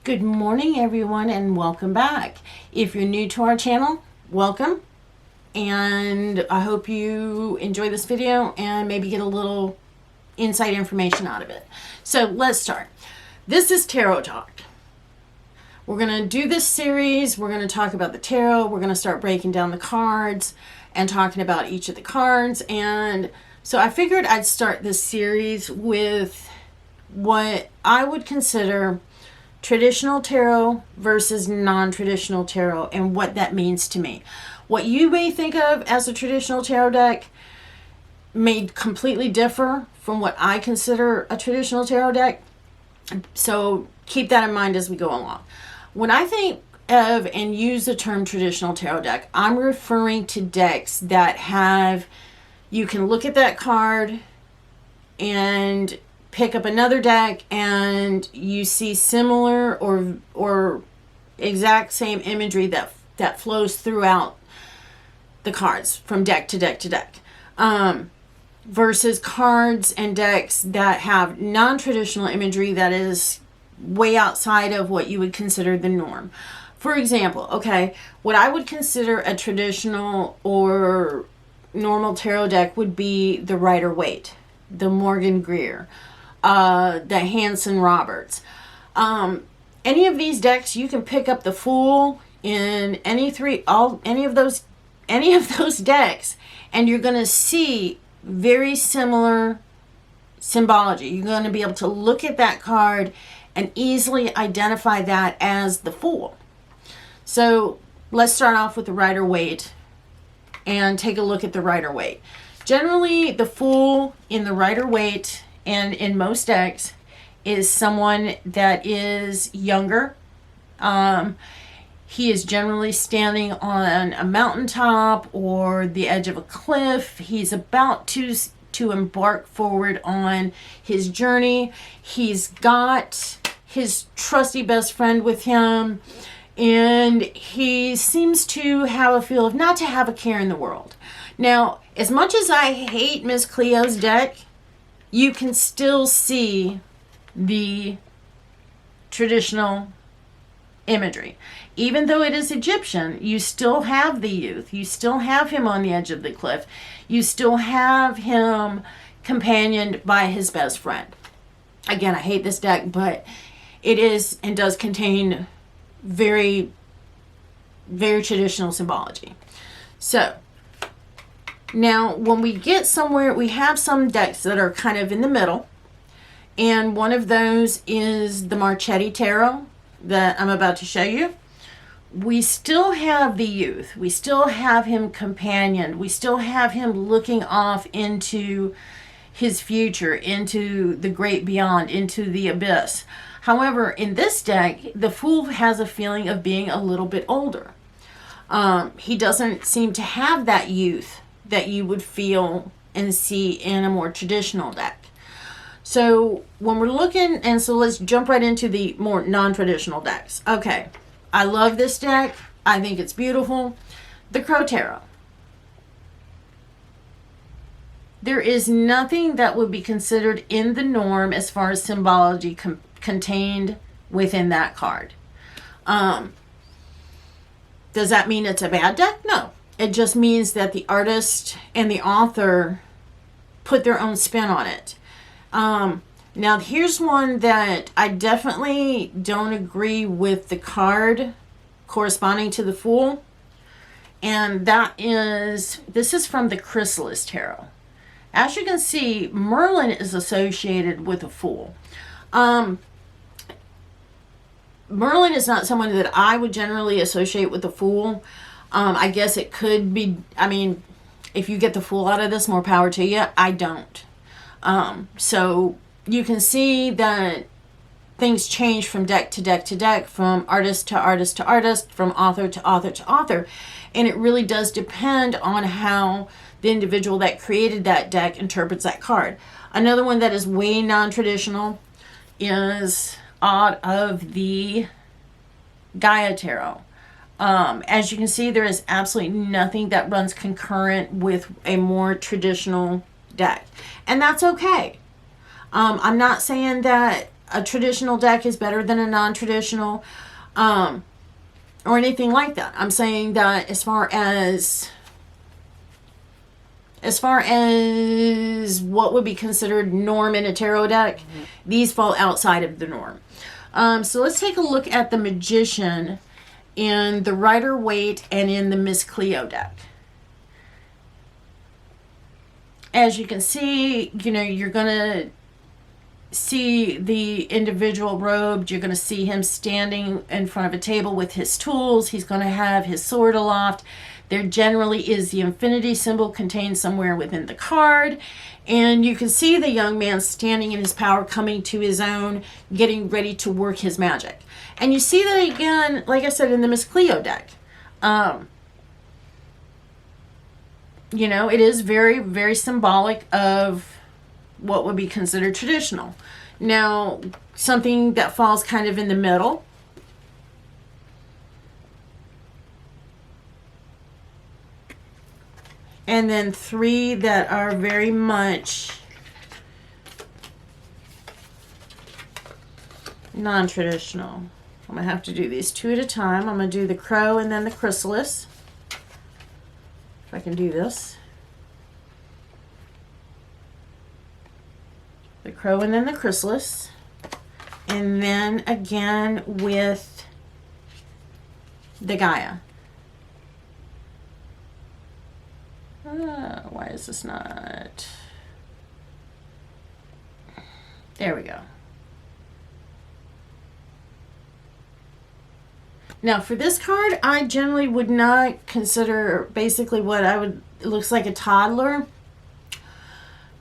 Good morning, everyone, and welcome back. If you're new to our channel, welcome, and I hope you enjoy this video and maybe get a little insight information out of it. So let's start. This is Tarot Talk. We're going to do this series. We're going to talk about the tarot. We're going to start breaking down the cards and talking about each of the cards. And so I figured I'd start this series with what I would consider traditional tarot versus non-traditional tarot and what that means to me. What you may think of as a traditional tarot deck may completely differ from what I consider a traditional tarot deck. So keep that in mind as we go along. When I think of and use the term traditional tarot deck, I'm referring to decks that have, you can look at that card and pick up another deck and you see similar or exact same imagery that flows throughout the cards from deck to deck to deck, versus cards and decks that have non-traditional imagery that is way outside of what you would consider the norm. For example, okay, what I would consider a traditional or normal tarot deck would be the Waite, the Morgan Greer, the Hanson Roberts. Any of these decks, you can pick up the Fool in any of those decks, and you're going to see very similar symbology. You're going to be able to look at that card and easily identify that as the Fool. So let's start off with the Waite and take a look at the Waite. Generally, the Fool in the Waite and in most decks is someone that is younger. He is generally standing on a mountaintop or the edge of a cliff. He's about to embark forward on his journey. He's got his trusty best friend with him, and he seems to have a feel of not to have a care in the world. Now, as much as I hate Miss Cleo's deck, you can still see the traditional imagery. Even though it is Egyptian, you still have the youth. You still have him on the edge of the cliff. You still have him companioned by his best friend. Again, I hate this deck, but it is and does contain very, very traditional symbology. So, now, when we get somewhere, we have some decks that are kind of in the middle, and one of those is the Marchetti Tarot that I'm about to show you. We still have the youth. We still have him companioned. We still have him looking off into his future, into the great beyond, into the abyss. However, in this deck, the Fool has a feeling of being a little bit older. He doesn't seem to have that youth that you would feel and see in a more traditional deck. So when we're looking, and so let's jump right into the more non-traditional decks. Okay, I love this deck. I think it's beautiful. The Crow Tarot. There is nothing that would be considered in the norm as far as symbology contained within that card. Does that mean it's a bad deck? No. It just means that the artist and the author put their own spin on it. Now, here's one that I definitely don't agree with the card corresponding to the Fool. And that is, this is from the Chrysalis Tarot. As you can see, Merlin is associated with a Fool. Merlin is not someone that I would generally associate with the Fool. I guess it could be, I mean, if you get the Fool out of this, more power to you. I don't. So you can see that things change from deck to deck to deck, from artist to artist to artist, from author to author to author. And it really does depend on how the individual that created that deck interprets that card. Another one that is way non-traditional is out of the Gaia Tarot. As you can see, there is absolutely nothing that runs concurrent with a more traditional deck. And that's okay. I'm not saying that a traditional deck is better than a non-traditional, or anything like that. I'm saying that as far as what would be considered norm in a tarot deck, these fall outside of the norm. So let's take a look at the Magician in the Rider Waite and in the Miss Cleo deck. As you can see, you know, you're going to see the individual robed. You're going to see him standing in front of a table with his tools. He's going to have his sword aloft. There generally is the infinity symbol contained somewhere within the card. And you can see the young man standing in his power, coming to his own, getting ready to work his magic. And you see that again, like I said, in the Miss Cleo deck. You know, it is very, very symbolic of what would be considered traditional. Now, something that falls kind of in the middle. And then 3 that are very much non-traditional. I'm going to have to do these 2 at a time. I'm going to do the Crow and then the Chrysalis. If I can do this. The Crow and then the Chrysalis. And then again with the Gaia. Why is this not? There we go. Now for this card, I generally would not consider basically what I would, it looks like a toddler,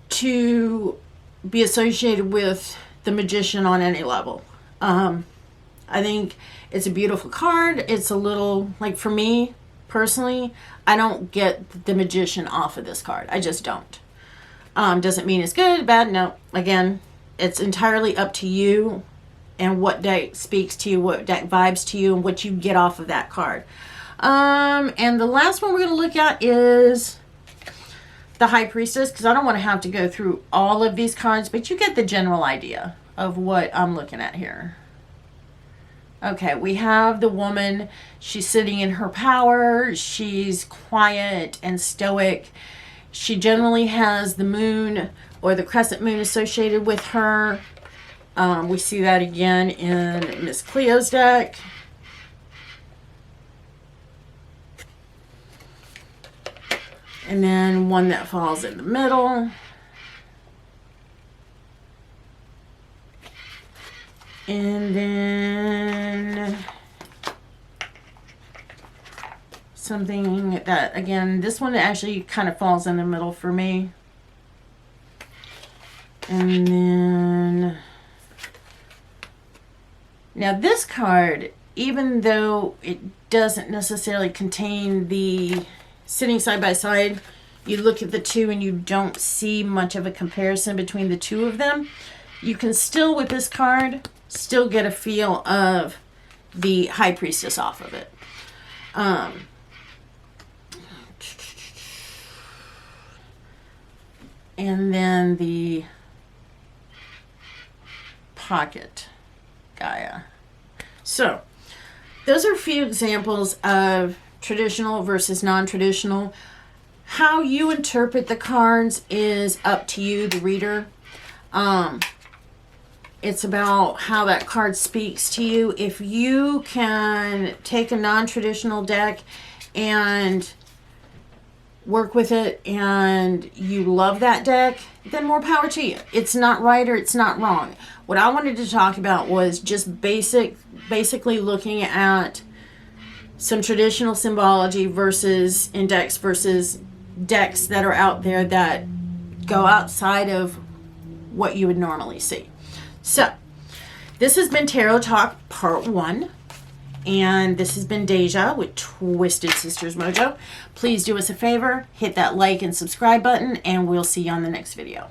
to be associated with the Magician on any level. I think it's a beautiful card. It's a little, like for me personally, I don't get the Magician off of this card. I just don't. Doesn't mean it's good, bad, no. Again, it's entirely up to you and what deck speaks to you, what deck vibes to you, and what you get off of that card. And the last one we're going to look at is the High Priestess, because I don't want to have to go through all of these cards, but you get the general idea of what I'm looking at here. Okay, we have the woman. She's sitting in her power. She's quiet and stoic. She generally has the moon or the crescent moon associated with her. We see that again in Miss Cleo's deck. And then one that falls in the middle. And then something that, again, this one actually kind of falls in the middle for me. And then, now this card, even though it doesn't necessarily contain the sitting side by side, you look at the two and you don't see much of a comparison between the two of them. You can still, with this card, still get a feel of the High Priestess off of it. And then the Pocket Gaia. So, those are a few examples of traditional versus non-traditional. How you interpret the cards is up to you, the reader. It's about how that card speaks to you. If you can take a non-traditional deck and work with it and you love that deck, then more power to you. It's not right or it's not wrong. What I wanted to talk about was just basically looking at some traditional symbology versus index versus decks that are out there that go outside of what you would normally see. So, this has been Tarot Talk Part 1. And this has been Deja with Twisted Sisters Mojo. Please do us a favor, hit that like and subscribe button, and we'll see you on the next video.